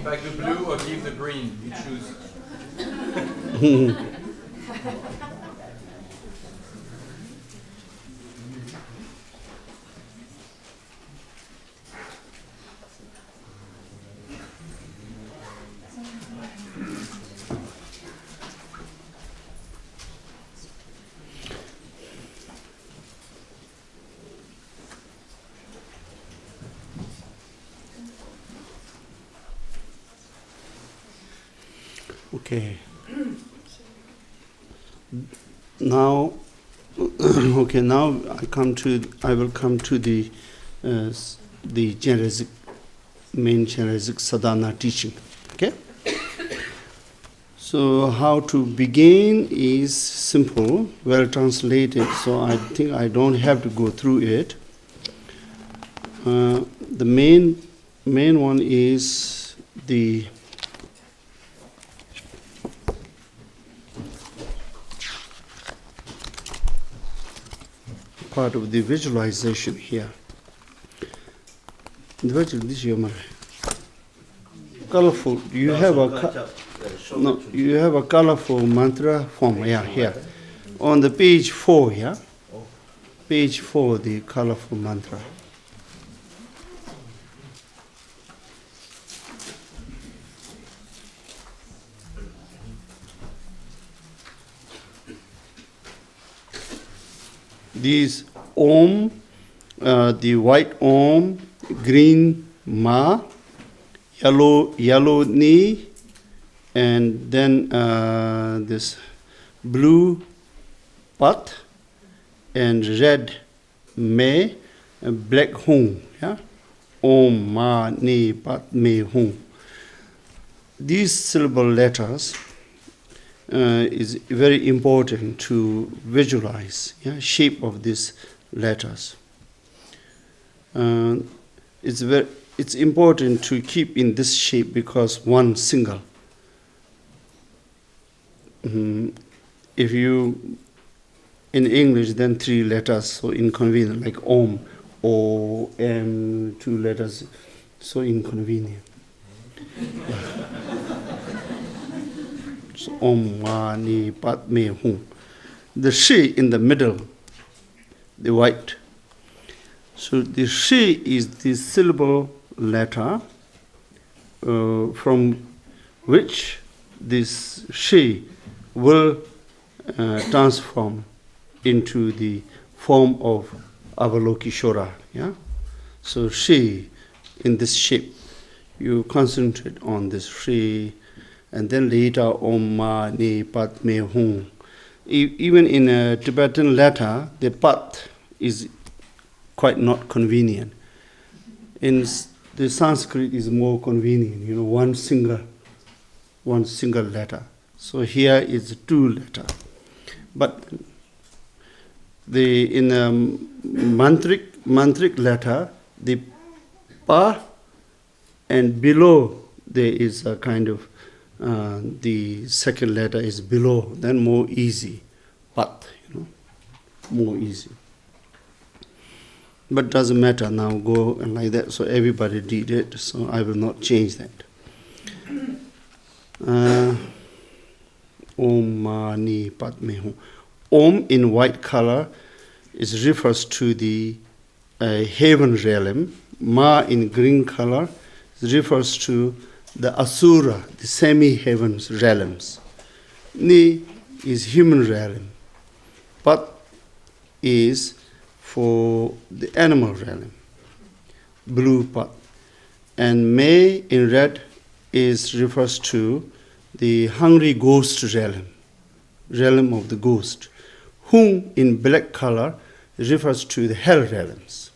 Give back the blue or give the green. You choose. Okay. Now, okay. Now I will come to the Chenrezig, main Chenrezig sadhana teaching. Okay. So how to begin is simple, well translated. So I think I don't have to go through it. The main one is the part of the visualization here. This is your colorful. You have a colorful mantra form. Yeah, here on the page 4. Yeah, page 4, the colorful mantra. These Om, the white Om, green Ma, yellow Ni, and then this blue Pat, and red Me, and black Hung. Yeah? Om, Ma, Ni, Pat, Me, Hung. These syllable letters is very important to visualize, shape of these letters. It's important to keep in this shape because one single. If you in English then 3 letters, so inconvenient, like Om, O, M, 2 letters, so inconvenient. So, Om, Ma, Ni, Pat, Me, Hung. The Shi in the middle, the white. So the Shi is the syllable letter from which this Shi will transform into the form of Avalokiteshvara. Yeah? So Shi in this shape, you concentrate on this Shi. And then later, Om, Ma, Ni, Pat, Me, Hung. Even in a Tibetan letter, the Pat is quite not convenient. In the Sanskrit is more convenient, one single letter. So here is 2 letter. But in a mantric letter, the Pa, and below there is a kind of the second letter is below, then more easy. Pat, more easy. But doesn't matter now, go and like that. So everybody did it, so I will not change that. Om, Ma, Ni, Pat, Me, Hung. Om in white color refers to the heaven realm. Ma in green color refers to the Asura, the semi-heavens realms. Ni is human realm. Pat is for the animal realm, blue Pat. And Me in red refers to the hungry ghost realm of the ghost. Hung in black color refers to the hell realms.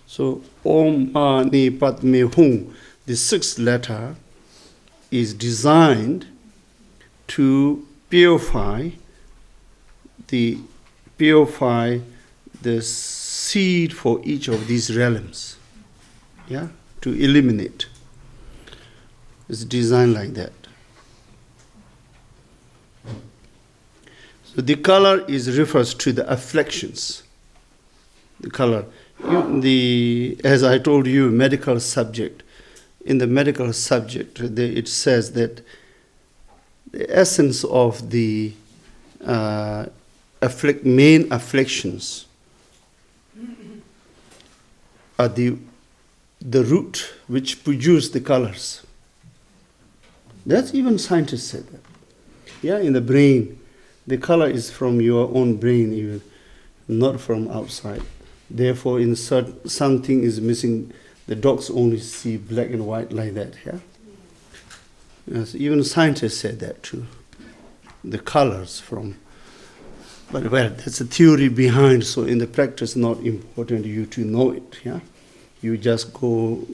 So Om, Ma, Ni, Pat, Me, Hung, the 6th letter is designed to purify the seed for each of these realms. Yeah, to eliminate. It's designed like that. So the color refers to the afflictions. The color, as I told you, medical subject. in the medical subject, it says that the essence of the main afflictions are the root which produce the colors. That's even scientists said that. Yeah, in the brain, the color is from your own brain, even not from outside. Therefore, in something is missing, the dogs only see black and white like that. Yeah. Yes, even scientists said that too. The colors from. But well, that's a theory behind. So in the practice, not important you to know it. Yeah. You just go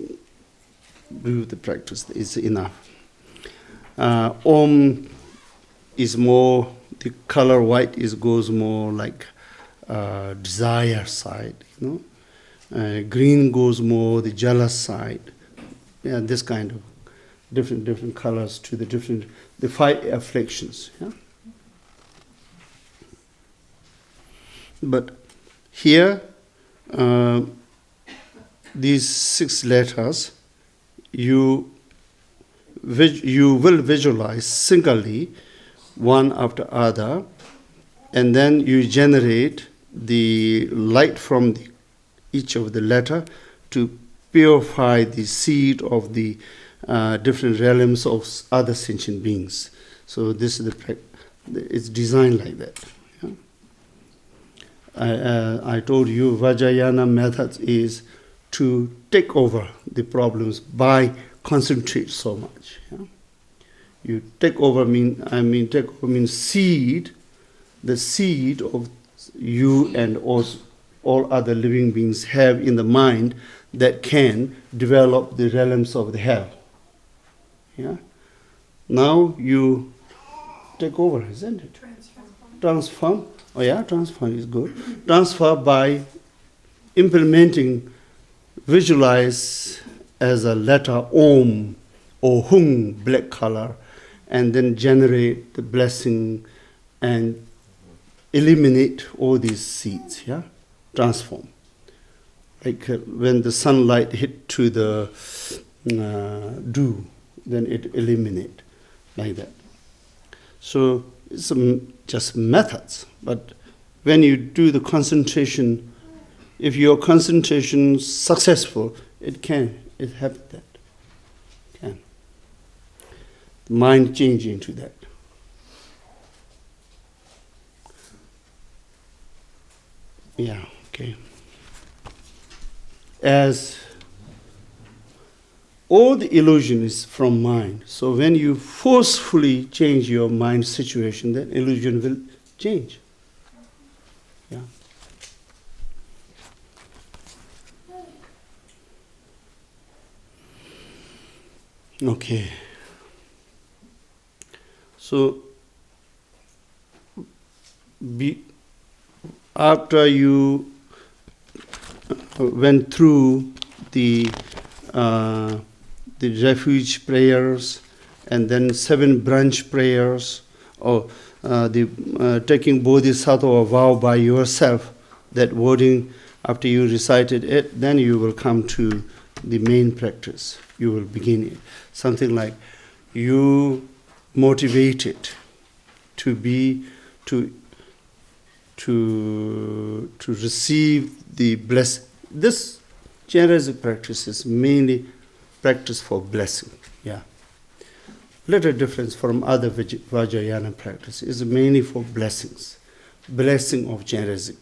do the practice. It's enough. Om is more, the color white goes more like desire side, you know. Green goes more the jealous side. Yeah, this kind of different colors to the 5 afflictions. Yeah. But here, these 6 letters, you will visualize singly, one after other, and then you generate the light from each of the letter to purify the seed of the different realms of other sentient beings. So this is it's designed like that. Yeah? I told you Vajrayana method is to take over the problems by concentrate so much. Yeah? You take over means seed, the seed of you and all other living beings have in the mind that can develop the realms of the hell. Yeah. Now you take over, isn't it? Transform. Oh yeah, transform is good. Transfer by implementing, visualize as a letter Om or Hung, black color, and then generate the blessing and eliminate all these seeds. Yeah, transform. Like when the sunlight hit to the dew, then it eliminate like that. So it's just methods, but when you do the concentration, if your concentration is successful, it happens that. Can. Mind change into that. Yeah, okay. As all the illusion is from mind, so when you forcefully change your mind situation, then illusion will change. Yeah. Okay. So, after you went through the refuge prayers and then 7 branch prayers, or taking bodhisattva vow by yourself, that wording, after you recited it, then you will come to the main practice. You will begin it. Something like you motivated to receive the blessing. This Chenrezig practice is mainly practice for blessing. Yeah. Little difference from other Vajrayana practice is mainly for blessings. Blessing of Chenrezig.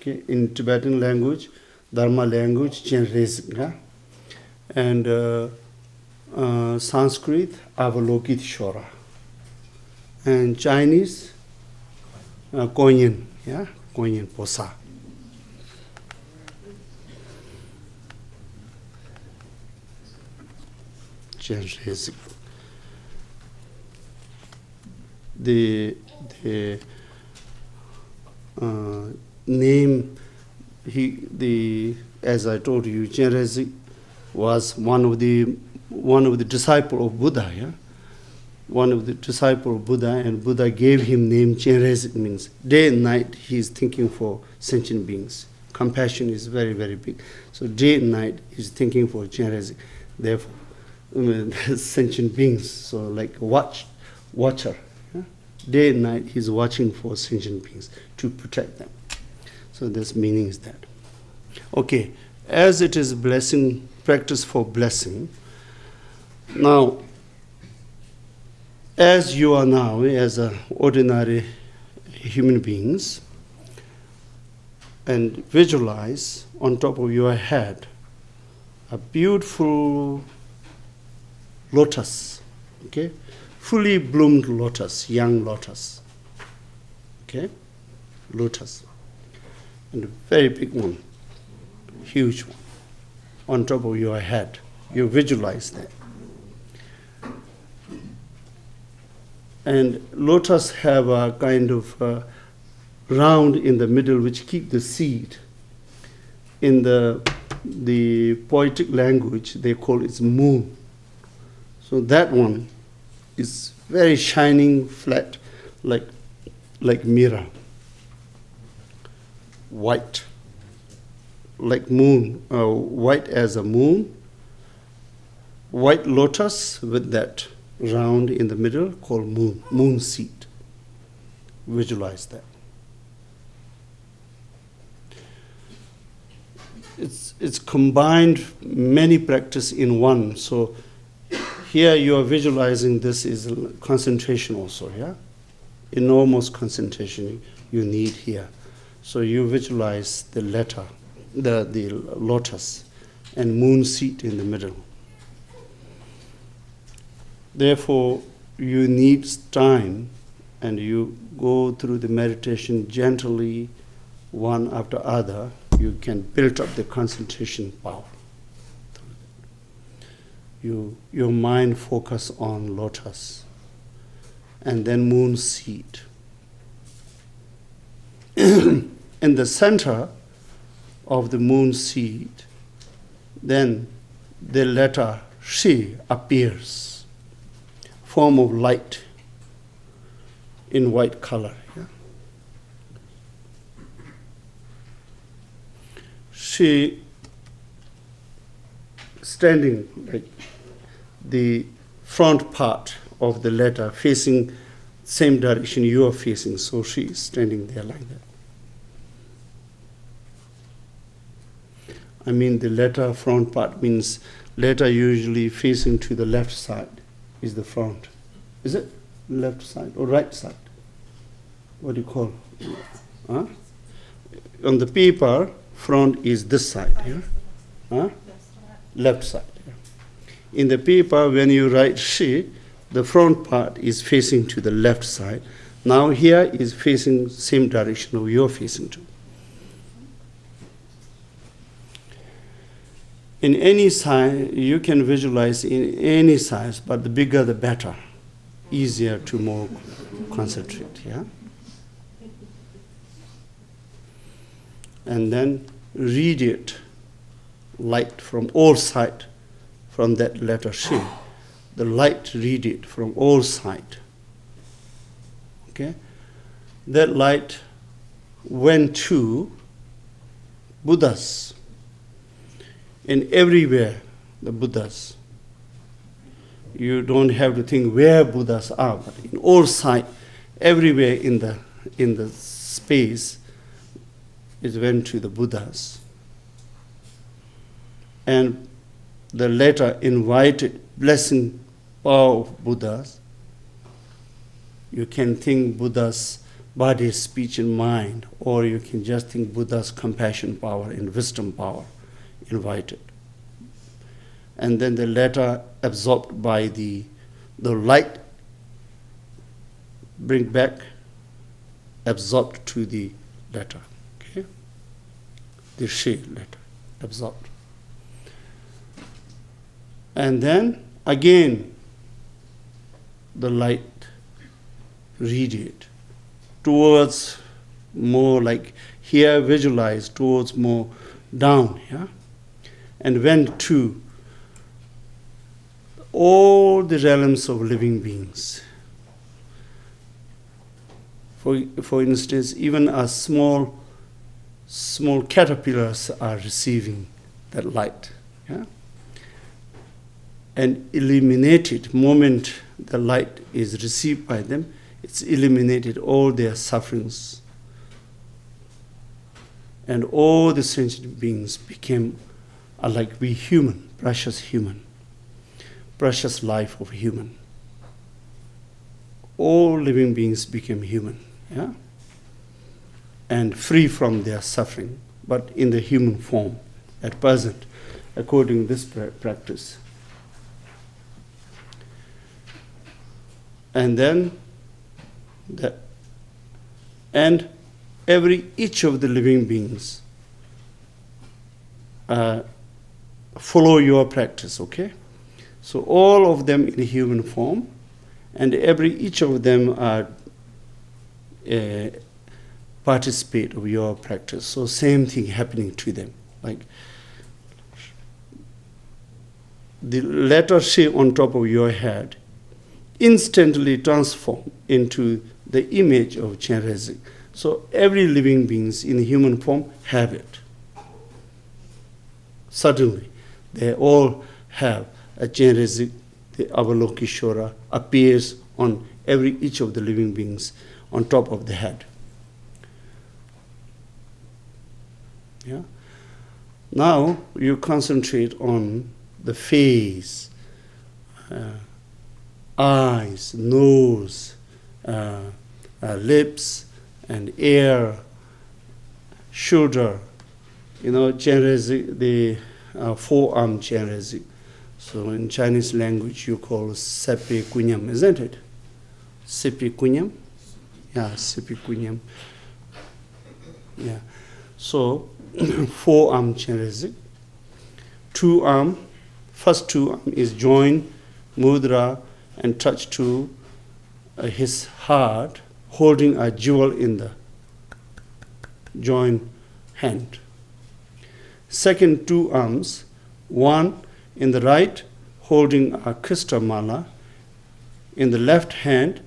Okay. In Tibetan language, Dharma language, Chenrezig. Yeah? And Sanskrit, Avalokit Shora. And Chinese, Kuan-Yin. Yeah? Kuan-Yin Posa. Chenrezig. The name, as I told you, Chenrezig was one of the disciple of Buddha. Yeah, one of the disciple of Buddha, and Buddha gave him name Chenrezig, means day and night he is thinking for sentient beings, compassion is very, very big. So day and night he's thinking for generosity. Therefore, sentient beings, so like watcher. Yeah? Day and night he's watching for sentient beings to protect them. So this meaning is that. Okay, as it is blessing, practice for blessing. Now, as you are now, as ordinary human beings, and visualize on top of your head a beautiful lotus, okay? Fully bloomed lotus, young lotus, okay? Lotus. And a very big one, huge one, on top of your head. You visualize that. And lotus have a kind of round in the middle which keep the seed. In the poetic language, they call it moon. So that one is very shining, flat, like mirror. White, like moon, white as a moon. White lotus with that round in the middle called moon seed. Visualize that. It's combined many practice in one. So here you are visualizing this is concentration also, yeah? Enormous concentration you need here. So you visualize the letter, the lotus, and moon seed in the middle. Therefore, you need time, and you go through the meditation gently, one after other. You can build up the concentration power. Your mind focus on lotus, and then moon seed. In the center of the moon seed, then the letter Shi appears, form of light in white color. Yeah? She standing like the front part of the letter facing same direction you are facing, so she is standing there like that. I mean, the letter front part means letter usually facing to the left side is the front. Is it left side or right side? What do you call it? Huh? On the paper, front is this side here. Huh? Left side. Yeah. In the paper, when you write she, the front part is facing to the left side. Now here is facing same direction of you're facing to. In any size, you can visualize in any size, but the bigger the better, easier to more concentrate, yeah? And then radiate light from all sides from that letter Shi. The light radiate from all sides. Okay? That light went to Buddhas. And everywhere, the Buddhas. You don't have to think where Buddhas are, but in all sides, everywhere in the space, it went to the Buddhas. And the letter invited blessing power of Buddhas. You can think Buddha's body, speech, and mind, or you can just think Buddha's compassion power and wisdom power invited. And then the letter absorbed by the light bring back, absorbed to the letter. Okay? The Shi letter, absorbed. And then again the light radiate towards more like here visualize towards more down, yeah? And went to all the realms of living beings. For instance, even a small small caterpillars are receiving that light. Yeah? And eliminated, moment the light is received by them, it's eliminated all their sufferings. And all the sentient beings are like we human, precious life of human. All living beings became human, yeah? And free from their suffering, but in the human form at present, according to this practice. And then, each of the living beings follow your practice, okay? So all of them in human form, and each of them are participate of your practice. So same thing happening to them. Like the letter C on top of your head instantly transform into the image of Chenrezig. So every living beings in human form have it. Suddenly, they all have a Chenrezig, the Avalokiteshvara appears on each of the living beings on top of the head. Yeah. Now you concentrate on the face, eyes, nose, lips, and ear, shoulder. You know, Chenrezig, the forearm Chenrezig. So in Chinese language, you call Sepi Kunyam, isn't it? Sepi Kunyam? Yeah, Sepi Kunyam. Yeah. So, forearm Chenrezig. First two arm is joined, mudra, and touch to his heart, holding a jewel in the joined hand. Second two arms, one in the right holding a crystal mala, in the left hand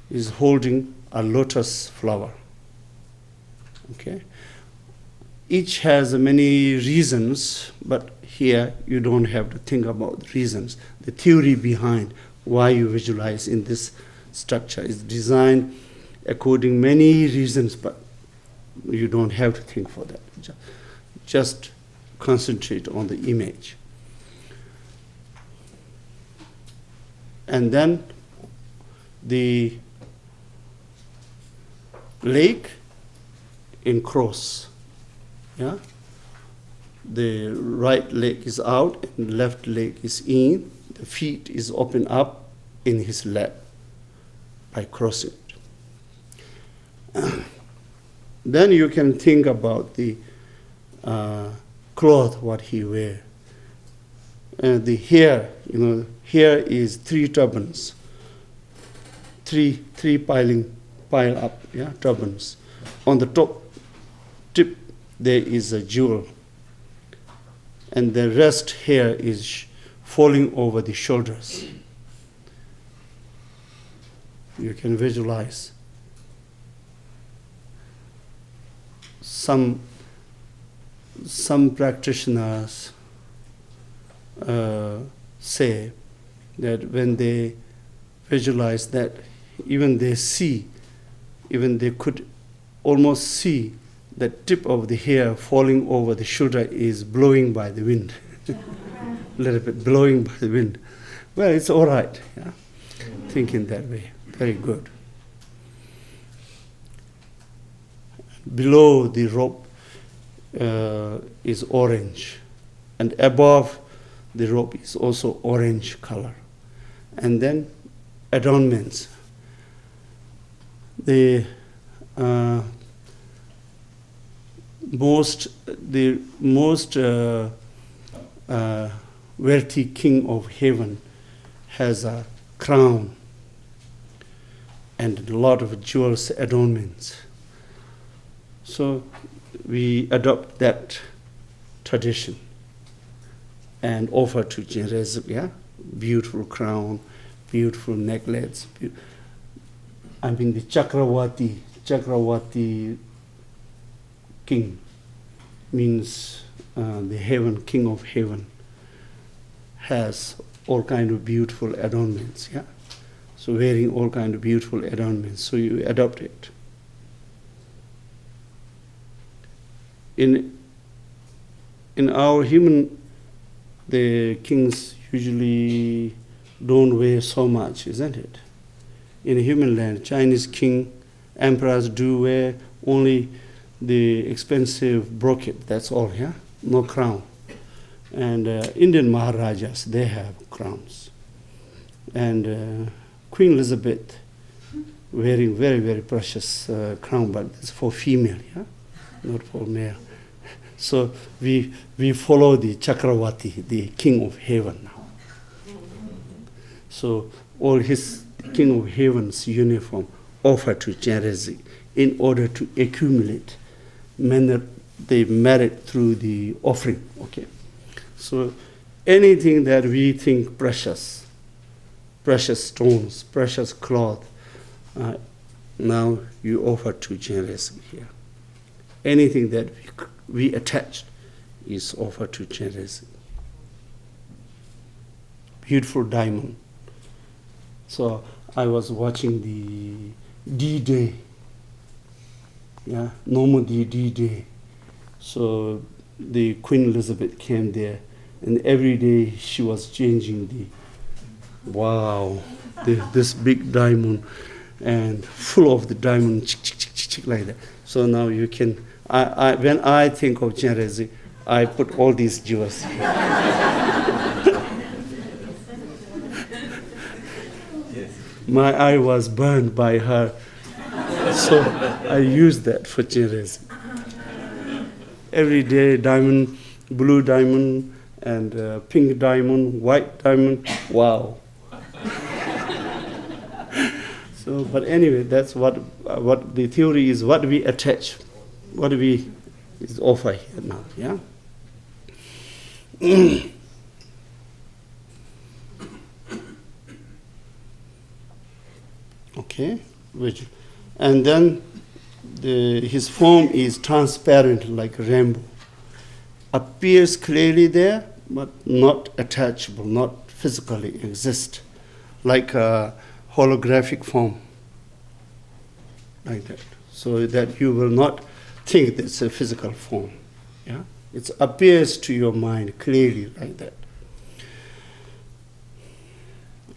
is holding a lotus flower. Okay? Each has many reasons, but here you don't have to think about the reasons. The theory behind why you visualize in this structure is designed according many reasons, but you don't have to think for that. Just concentrate on the image. And then the leg in cross. Yeah? The right leg is out and left leg is in. The feet is open up in his lap by crossing it. Then you can think about the cloth what he wear. The hair, hair is 3 turbans, three pile up, yeah, turbans. On the top tip there is a jewel, and the rest hair is falling over the shoulders. You can visualize. Some practitioners say that when they visualize that, even they could almost see the tip of the hair falling over the shoulder is blowing by the wind. A little bit blowing by the wind. Well, it's all right. Yeah? Thinking that way. Very good. Below the rope is orange, and above the rope is also orange color. And then adornments. The most wealthy king of heaven has a crown and a lot of jewels, adornments. So we adopt that tradition and offer to Chenrezig, yeah? Beautiful crown, beautiful necklace. The Chakrawati king, means the heaven, king of heaven, has all kind of beautiful adornments, yeah? So wearing all kind of beautiful adornments, so you adopt it. In our human, the kings usually don't wear so much, isn't it? In human land, Chinese king, emperors do wear only the expensive brocade, that's all, yeah? No crown. And Indian Maharajas, they have crowns. And Queen Elizabeth wearing very, very precious crown, but it's for female, yeah? Not for male. So we follow the Chakravati, the king of heaven now. So all his king of heaven's uniform offered to Chenrezig in order to accumulate the merit through the offering, okay? So anything that we think precious, precious stones, precious cloth, now you offer to Chenrezig here. Anything that we attached is offered to Chenrezig. Beautiful diamond. So I was watching the D-Day, yeah, Normandy D-Day. So the Queen Elizabeth came there, and every day she was changing this big diamond, and full of the diamond, like that. So now you can, when I think of Chenrezig, I put all these jewels here. My eye was burned by her, so I used that for Chenrezig. Every day, diamond, blue diamond, and pink diamond, white diamond. Wow. So, but anyway, that's what the theory is. What we attach, what we is offer here now. Yeah. Okay, and then his form is transparent like a rainbow. Appears clearly there, but not attachable, not physically exist, like a holographic form, like that. So that you will not think it's a physical form. Yeah, it appears to your mind clearly like that.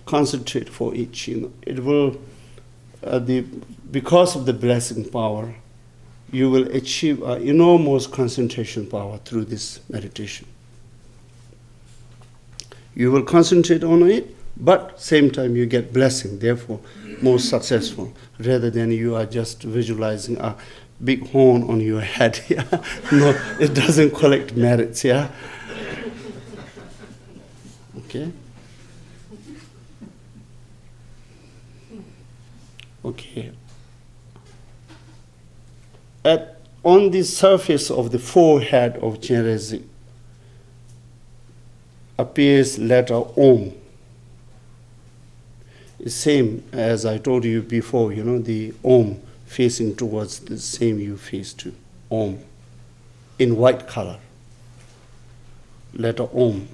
Concentrate for each. It will. Because of the blessing power, you will achieve enormous concentration power through this meditation. You will concentrate on it, but same time you get blessing, therefore more successful, rather than you are just visualizing a big horn on your head. Yeah? No, it doesn't collect merits. Yeah. Okay. Okay. On the surface of the forehead of Chenrezig appears letter Om. The same as I told you before, the Om facing towards the same you face to, Om, in white color, letter Om.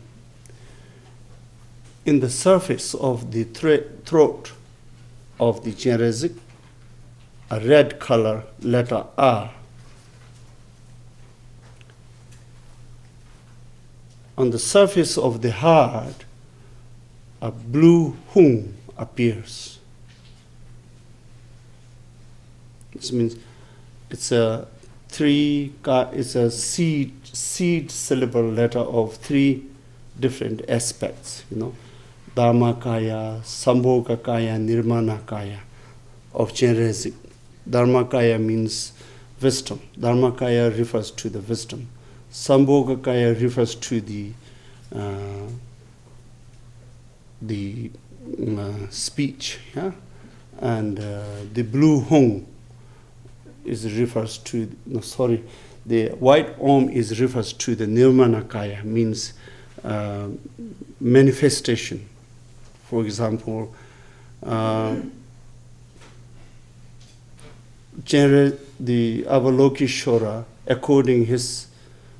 In the surface of the throat of the Chenrezig, a red color letter R. On the surface of the heart, a blue hung appears. This means it's a seed syllable letter of three different aspects, Dharmakaya, Sambhogakaya, Nirmanakaya of Chenrezig. Dharmakaya means wisdom. Dharmakaya refers to the wisdom. Sambhogakaya refers to the speech, yeah? And the blue hung refers to, the white Om refers to the Nirmanakaya, means manifestation. For example, the Avalokiteshvara, according his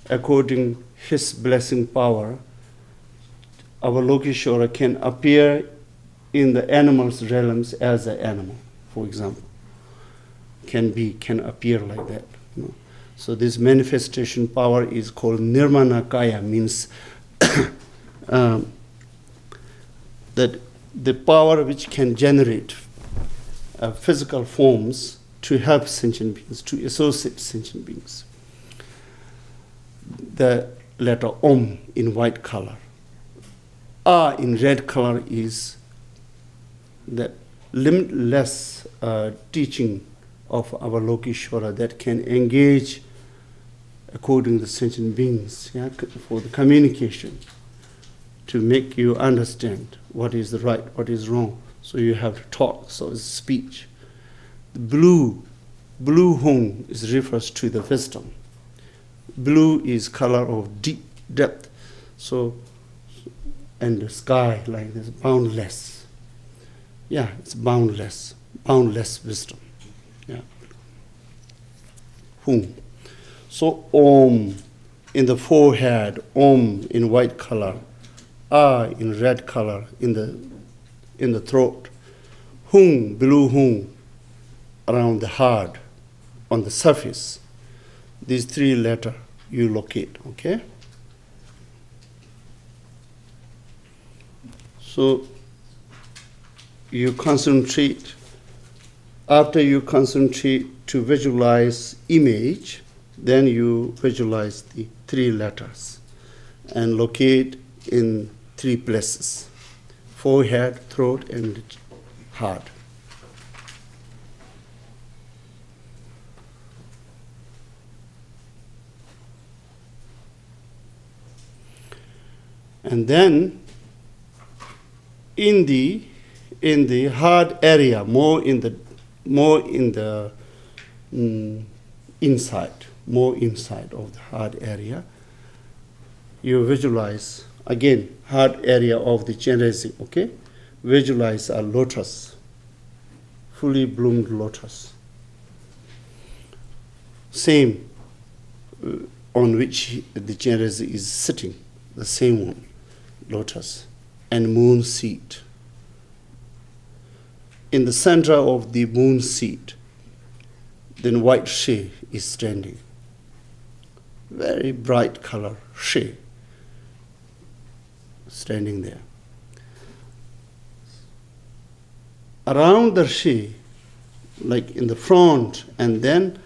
according his blessing power, Avalokiteshvara can appear in the animals' realms as an animal, for example. Can appear like that. You know. So this manifestation power is called Nirmanakaya, means that the power which can generate physical forms to help sentient beings, to associate sentient beings. The letter Om in white color. A in red color is the limitless teaching of Avalokiteshvara that can engage according to sentient beings, yeah, for the communication, to make you understand what is right, what is wrong. So you have to talk, so it's speech. The blue hung refers to the wisdom. Blue is color of deep depth. So, and the sky like this, boundless. Yeah, it's boundless wisdom. Yeah. Hung. So Om in the forehead, Om in white color, A in red color in the throat, Hung, blue Hung around the heart, on the surface. These three letters you locate, okay? So you concentrate. After you concentrate to visualize image, then you visualize the three letters and locate in three places: forehead, throat, and heart. And then in the heart area, more in the inside of the heart area, you visualize again heart area of the Chenrezig, okay? Visualize a lotus, fully bloomed lotus. Same on which the Chenrezig is sitting, the same one, lotus, and moon seed. In the center of the moon seed, then white She is standing. Very bright color, She, standing there. Around the She, like in the front, and then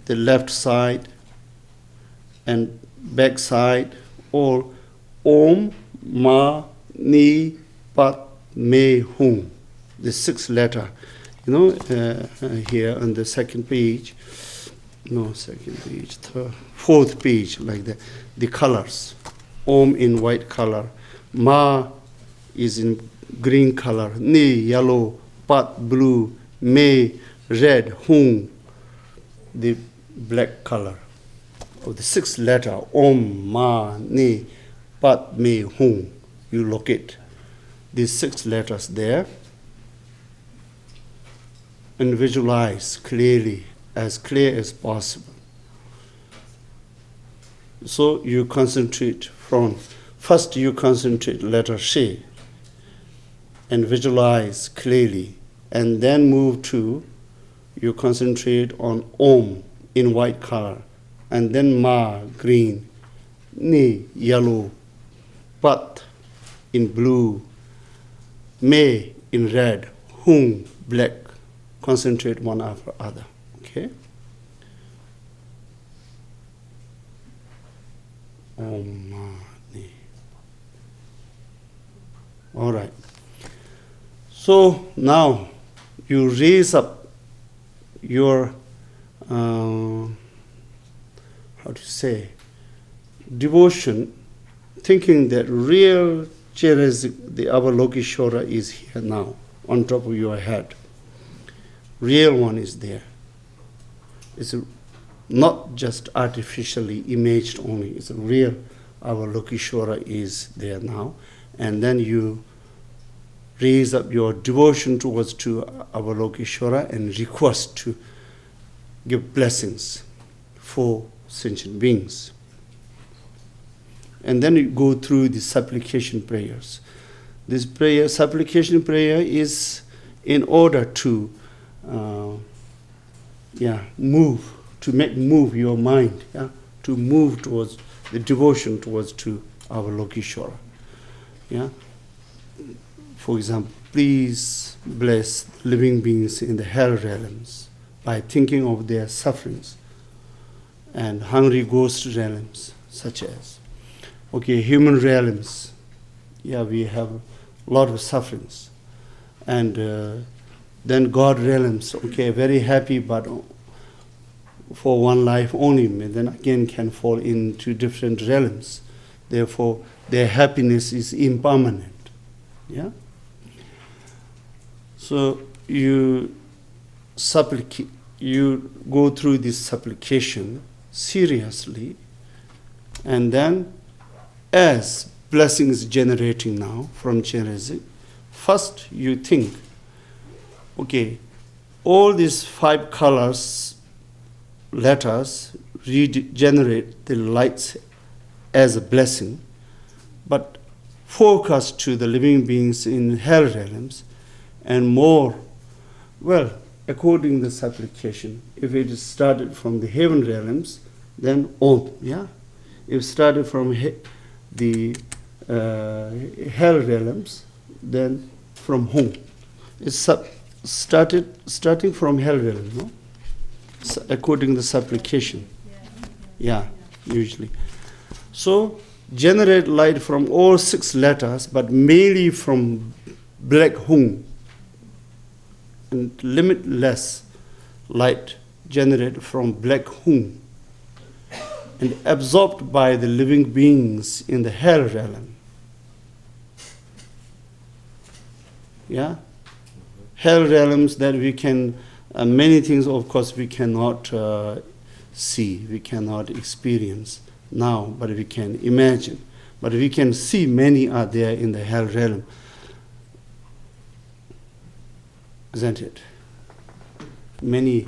the left side and back side, all Om, Ma, Ni, Pat, Me, Hum. The sixth letter, here on the fourth page, like that. The colors, Om in white color, Ma is in green color, Ni yellow, Pat blue, Me red, Hung the black color. Of the sixth letter, Om, Ma, Ni, Pat, Me, Hung. You locate these six letters there and visualize clearly, as clear as possible. So you concentrate first you concentrate letter She and visualize clearly, and then you concentrate on Om in white color, and then Ma, green, Ni, yellow, Pat in blue, Me in red, Hung, black. Concentrate one after other, okay? Om, Ma, Ni. All right. So now you raise up your, devotion, thinking that real Chenrezig, the Avalokiteshvara, is here now, on top of your head. Real one is there. It's not just artificially imaged only. It's a real Avalokiteshvara is there now. And then you raise up your devotion towards to Avalokiteshvara and request to give blessings for sentient beings. And then you go through the supplication prayers. This prayer, supplication prayer, is in order to move, to move your mind, to move towards the devotion towards to our Lokeshwara. Yeah. For example, please bless living beings in the hell realms by thinking of their sufferings, and hungry ghost realms, such as, human realms. Yeah, we have a lot of sufferings. And then God realms, very happy, but for one life only, and then again can fall into different realms. Therefore, their happiness is impermanent. Yeah. So you go through this supplication seriously, and then as blessing is generating now from generation, first you think, all these 5 colors, let us regenerate the lights as a blessing, but focus to the living beings in hell realms, and more, according to the supplication, if it is started from the heaven realms, then Om, If started from the hell realms, then from Hum. It's starting from hell realm, no? According to the supplication. Usually. So, generate light from all 6 letters, but mainly from black Hum. And limitless light generated from black Hum, and absorbed by the living beings in the hell realm. Hell realms that we can, many things of course we cannot see, we cannot experience now, but we can imagine. But we can see many are there in the hell realm. Isn't it? Many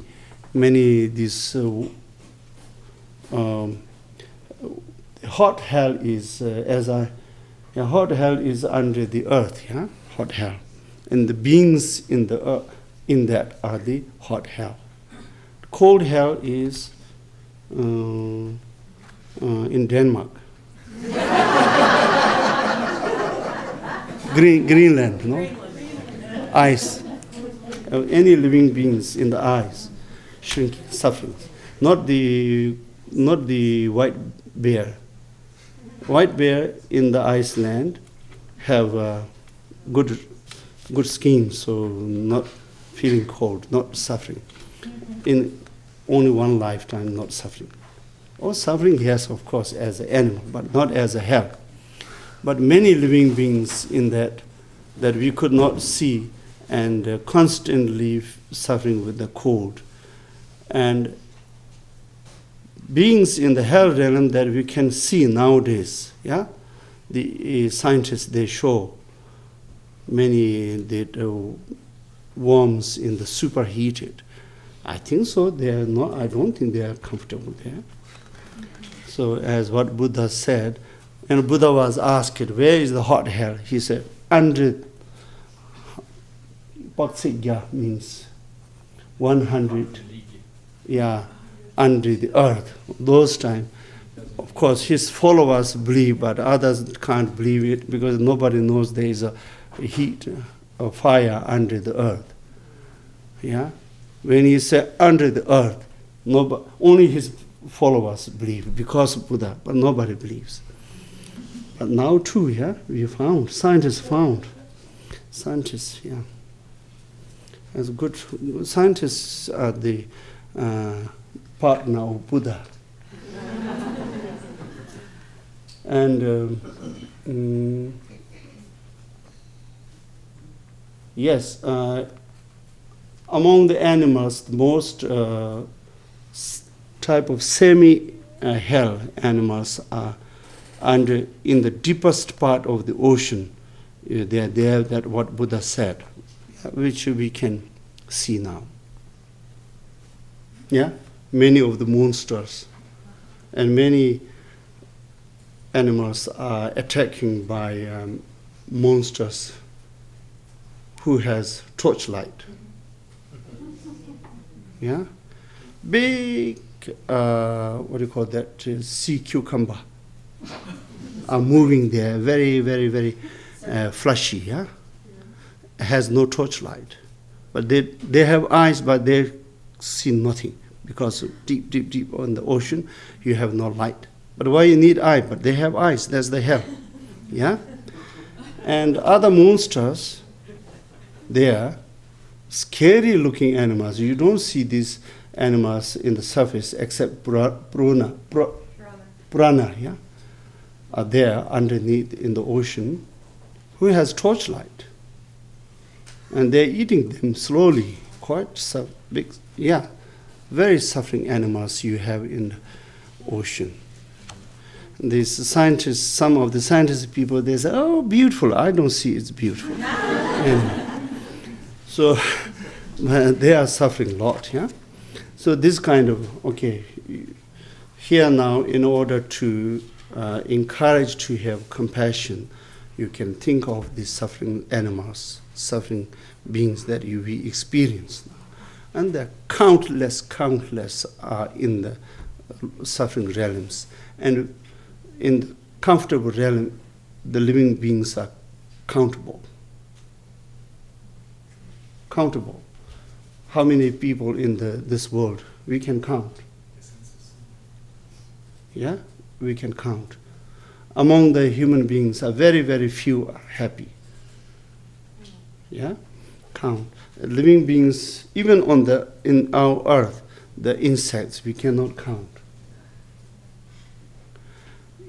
this hot hell is hot hell is under the earth, hot hell, and the beings in the earth, in that are the hot hell. Cold hell is in Denmark, Greenland, no, ice. Any living beings in the eyes, shrinking, suffering. Not the white bear. White bear in the Iceland have good skin, so not feeling cold, not suffering. In only one lifetime, not suffering. Or suffering, yes, of course, as an animal, but not as a hell. But many living beings in that we could not see, and constantly suffering with the cold. And beings in the hell realm that we can see nowadays, the scientists, they show many worms in the superheated. I think so, they are not, I don't think they are comfortable there. So as what Buddha said, and Buddha was asked, where is the hot hell? He said, under Paksigya means 100, under the earth. Those times, of course, his followers believe, but others can't believe it because nobody knows there is a heat, a fire under the earth. When he said under the earth, only his followers believe because of Buddha, but nobody believes. But now too, we found, scientists, as good scientists are the partner of Buddha. And yes, among the animals, the most type of semi-hell animals are in the deepest part of the ocean. They are there, that what Buddha said, which we can see now. Many of the monsters and many animals are attacking by monsters who has torchlight. Yeah, big what do you call that? Sea cucumber are moving there, very, very, very flashy. Yeah, has no torchlight, but they have eyes, but they see nothing because deep, deep, deep on the ocean you have no light. But why you need eye? But they have eyes. That's the hell. Yeah, and other monsters, they are scary looking animals. You don't see these animals in the surface except piranha, yeah, are there underneath in the ocean who has torchlight. And they're eating them slowly, quite big, yeah, very suffering animals you have in the ocean. These scientists, some of the scientists people, they say, oh, beautiful. I don't see it's beautiful. So they are suffering a lot, yeah? So this kind of, okay, here now, in order to encourage to have compassion, you can think of these suffering animals, suffering beings that we experience now. And there are countless are in the suffering realms. And in the comfortable realm, the living beings are countable. Countable. How many people in this world? We can count. Yeah, we can count. Among the human beings, are very, very few are happy. Yeah, count. Living beings, even in our earth, the insects, we cannot count.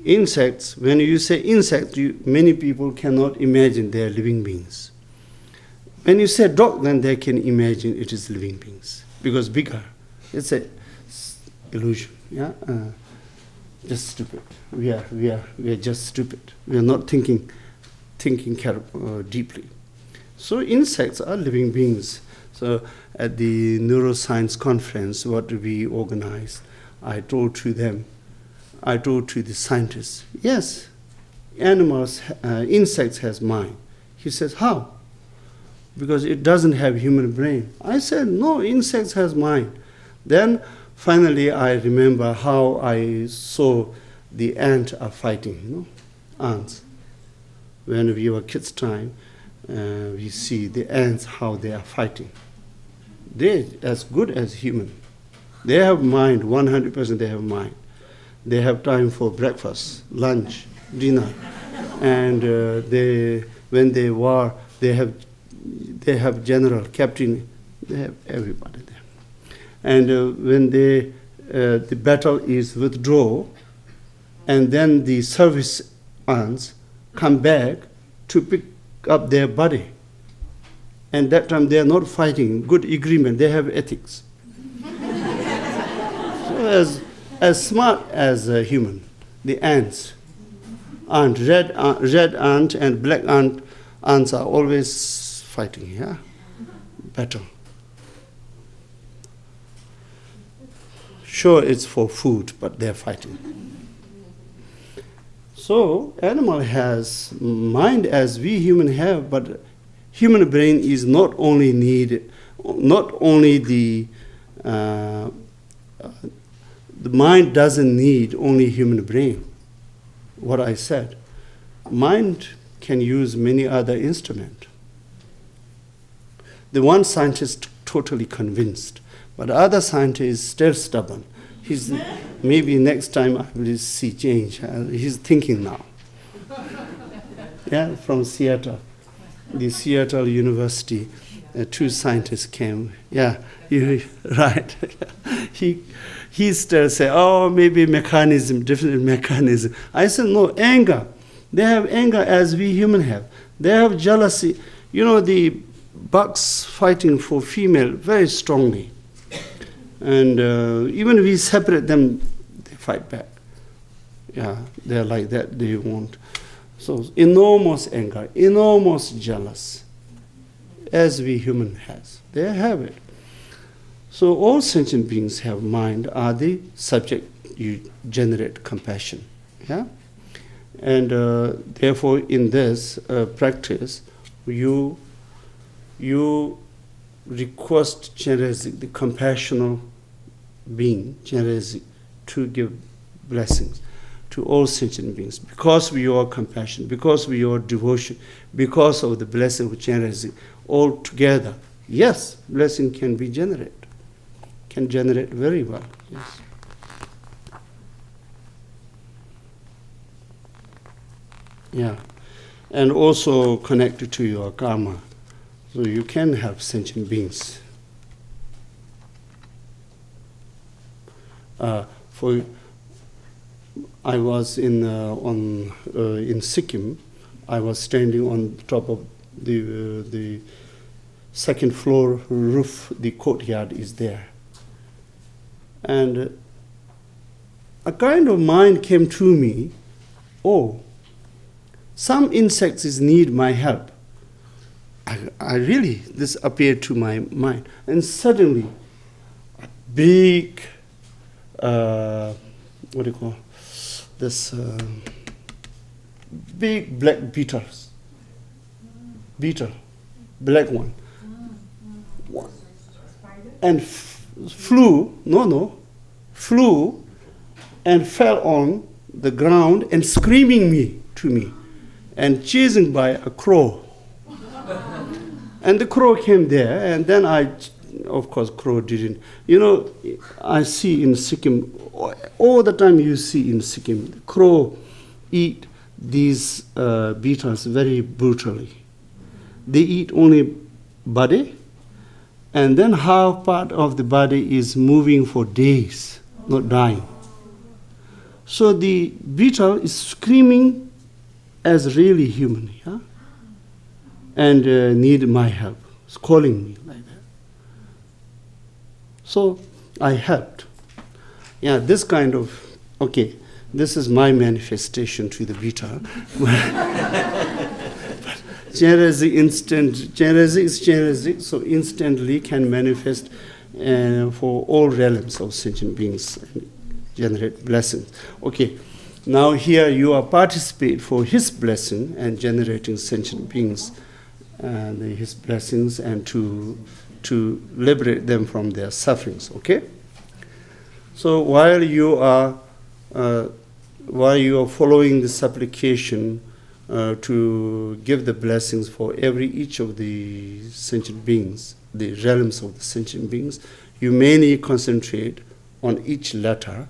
Insects, when you say insect, many people cannot imagine they are living beings. When you say dog, then they can imagine it is living beings because bigger. It's a illusion. Yeah, just stupid. We are just stupid. We are not thinking deeply. So insects are living beings. So at the neuroscience conference, what we organized, I told to the scientists, yes, insects has mind. He says, how? Because it doesn't have human brain. I said, no, insects has mind. Then finally I remember how I saw the ants are fighting, ants. When we were kids' time, we see the ants, how they are fighting. They're as good as human. They have mind, 100% they have mind. They have time for breakfast, lunch, dinner. And when they war, they have general, captain, they have everybody there. And when the battle is withdraw, and then the service ants come back to pick up their body. And that time they are not fighting, good agreement, they have ethics. So as smart as a human, the ants, red ant and black ants are always fighting, yeah? Battle. Sure, it's for food, but they're fighting. So, animal has mind as we human have, but human brain is not only the mind doesn't need only human brain. What I said, mind can use many other instruments. The one scientist totally convinced, but the other scientist is still stubborn. Maybe next time I will see change. He's thinking now. Yeah, from Seattle, the Seattle University, two scientists came. Yeah, right. He still say, oh, maybe different mechanism. I said, no, anger. They have anger as we human have. They have jealousy. The bucks fighting for female very strongly. And even we separate them, they fight back. Yeah, they're like that, they want. So enormous anger, enormous jealous, as we human has. They have it. So all sentient beings have mind, are the subject you generate compassion. Yeah? And therefore, in this practice, you request Chenrezig, the compassionate being, Chenrezig, to give blessings to all sentient beings because of your compassion, because of your devotion, because of the blessing of Chenrezig, all together. Yes, blessing can be generated, can generate very well. Yes. Yeah, and also connected to your karma. So you can have sentient beings. I was in Sikkim. I was standing on top of the second floor roof. The courtyard is there, and a kind of mind came to me. Oh, some insects need my help. I really, this appeared to my mind. And suddenly, a big, what do you call this, big black beetle, black one. And flew and fell on the ground and screaming to me and chasing by a crow. And the crow came there, and then of course, crow didn't. You know, I see in Sikkim, all the time you see in Sikkim, the crow eat these beetles very brutally. They eat only body, and then half part of the body is moving for days, not dying. So the beetle is screaming as really human, yeah? And need my help. It's calling me like that. So I helped. Yeah, this kind of, okay, this is my manifestation to the beetle. Chenrezig is Chenrezig, so instantly can manifest for all realms of sentient beings and generate blessings. Okay, now here you are participate for his blessing and generating sentient beings and his blessings and to liberate them from their sufferings. Okay. So while you are following the supplication to give the blessings for each of the sentient beings, the realms of the sentient beings, you mainly concentrate on each letter,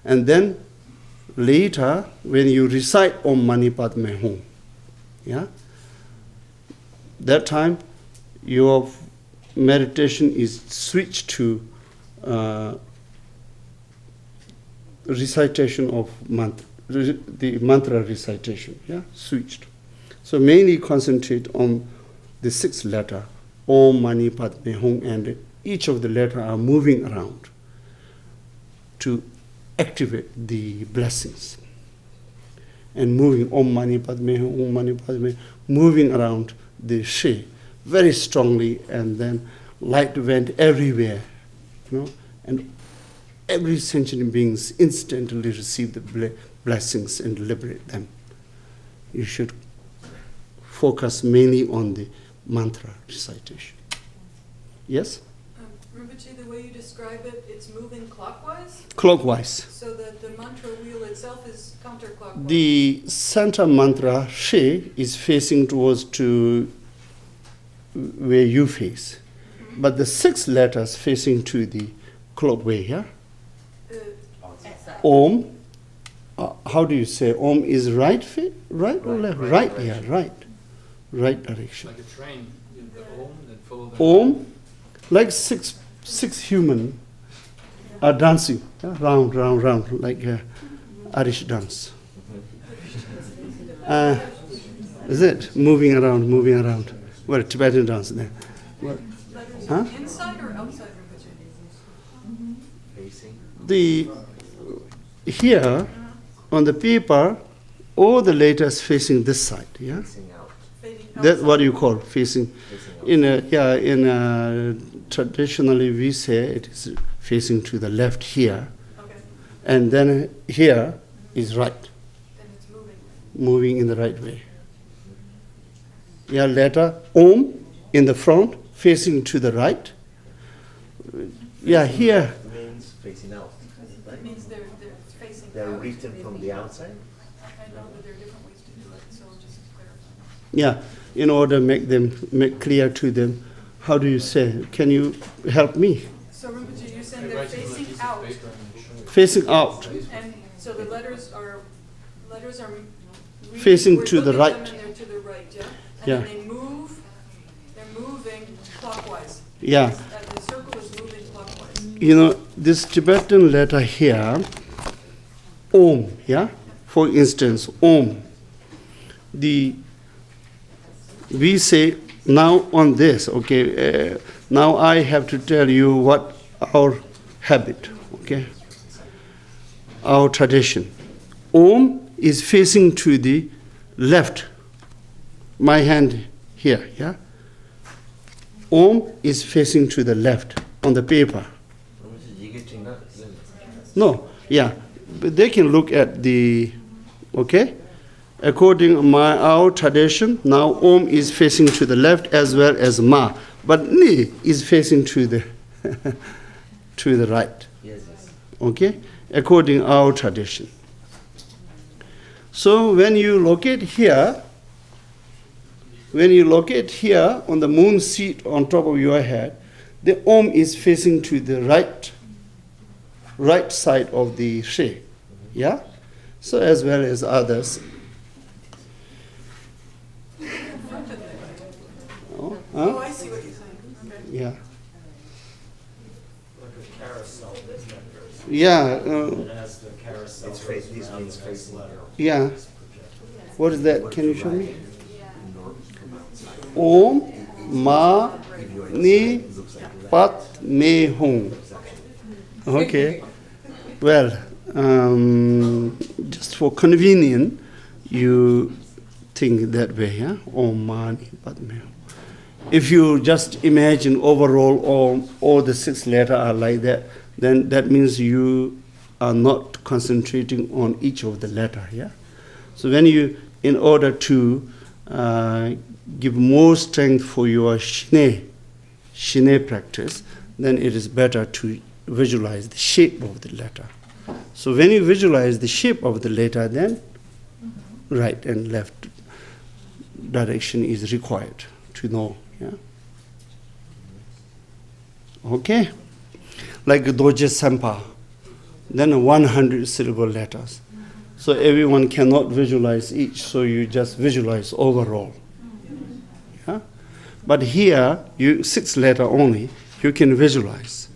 and then later when you recite Om Mani Padme Hum, yeah. That time, your meditation is switched to recitation of mantra, the mantra recitation, yeah, switched. So mainly concentrate on the sixth letter, Om Mani Padme Hum, and each of the letters are moving around to activate the blessings. And moving Om Mani Padme Hum, Om Mani Padme, moving around the She very strongly, and then light went everywhere, and every sentient beings instantly receive the blessings and liberate them. You should focus mainly on the mantra recitation. Yes? Rinpoche, the way you describe it, it's moving clockwise? Clockwise. So that the mantra wheel itself is counterclockwise? The center mantra, She, is facing towards to where you face. Mm-hmm. But the 6 letters facing to the clockwise, yeah? Om, how do you say? Om is right or left? Right, yeah, right. Right direction. Like a train, the Om that follow the Om, like six human are dancing, yeah? round, like Irish dance. Is it? Moving around. Well, Tibetan dance there. Well, huh? Inside or outside Rinpoche? Facing? Here, on the paper, all the letters facing this side, yeah? Facing out. That's what you call facing. Traditionally we say it is facing to the left here. Okay. and then here is right, Then it's moving. moving in the right way. Yeah, letter Om in the front, facing to the right. Yeah, here. Means facing out. That means they're facing out. They're written from the outside. I know that there are different ways to do it, so just clarify. Yeah, in order to make clear to them, how do you say? Can you help me? So Rinpoche, you're saying They they're write it on a facing piece of out, paper and show it. Facing out, and so the letters are Facing we're to the looking at right. them and they're to the right, yeah? Yeah. And then they're moving clockwise. Yeah. The circle is moving clockwise. You know, this Tibetan letter here, Om, yeah? For instance, Om. We say now on this, okay? Now I have to tell you what our habit, okay? Our tradition. Om is facing to the left. My hand here, yeah? Om is facing to the left on the paper. No, yeah, but they can look at the, okay? According to our tradition, now Om is facing to the left as well as Ma, but Ni is facing to the to the right. Yes, yes. Okay, according to our tradition. So when you locate here on the moon seat on top of your head, the Om is facing to the right side of the She. Yeah? So as well as others. Oh, Oh, huh? I see what you're saying. Okay. Yeah. Like a carousel that Yeah. has the carousel. It's face, this means facing out. Yeah. What is that? Can you show me? Om Ma Ni Pat Me Hum. Okay. Well, just for convenience, you think that way, yeah? Om Ma Ni Pat Me Hum. If you just imagine overall all the 6 letters are like that, then that means you are not concentrating on each of the letter, yeah? So when you, in order to give more strength for your Shine practice, then it is better to visualize the shape of the letter. So when you visualize the shape of the letter, then right and left direction is required to know. Yeah. Okay. Like Doje Sampa, then 100 syllable letters. So everyone cannot visualize each, so you just visualize overall. Yeah? But here, 6 letter only, you can visualize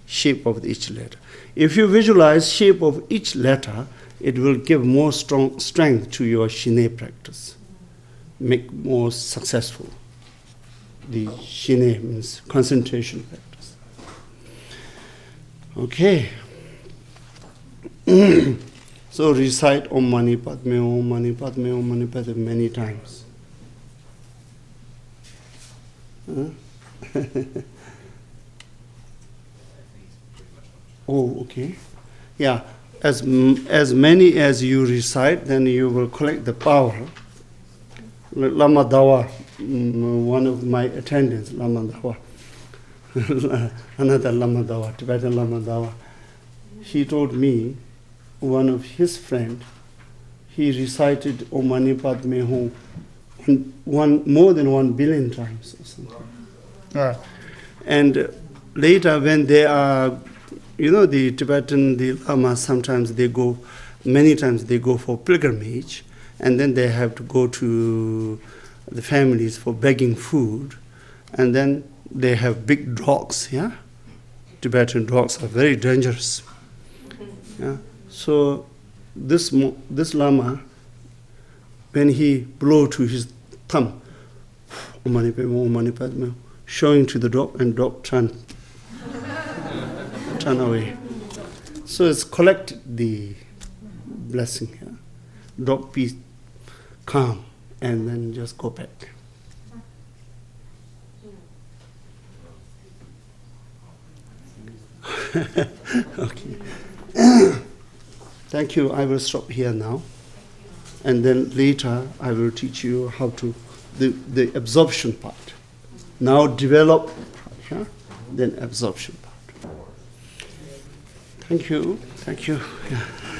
shape of each letter. If you visualize shape of each letter, it will give more strong strength to your Shine practice, make more successful. The Shine means concentration practice. Okay. So recite Om Mani Padme, Om Mani Padme, Om Mani Padme many times. Huh? Oh, okay. Yeah, as many as you recite, then you will collect the power. Lama Dawa, one of my attendants, Lama Dawa, another Lama Dawa, Tibetan Lama Dawa, he told me, one of his friend, he recited Om Mani Padme Hum more than 1 billion times or something. And later when they are, the Tibetan, the Lama, sometimes many times they go for pilgrimage, and then they have to go to the families for begging food, and then they have big dogs, yeah? Tibetan dogs are very dangerous. Yeah? So this Lama, when he blow to his thumb, Om Mani Padme, showing to the dog, and dog turn away. So it's collect the blessing here. Dog be calm, and then just go back. Okay. Thank you. I will stop here now. And then later I will teach you how to, the absorption part. Now develop part, yeah? Then absorption part. Thank you. Thank you. Yeah.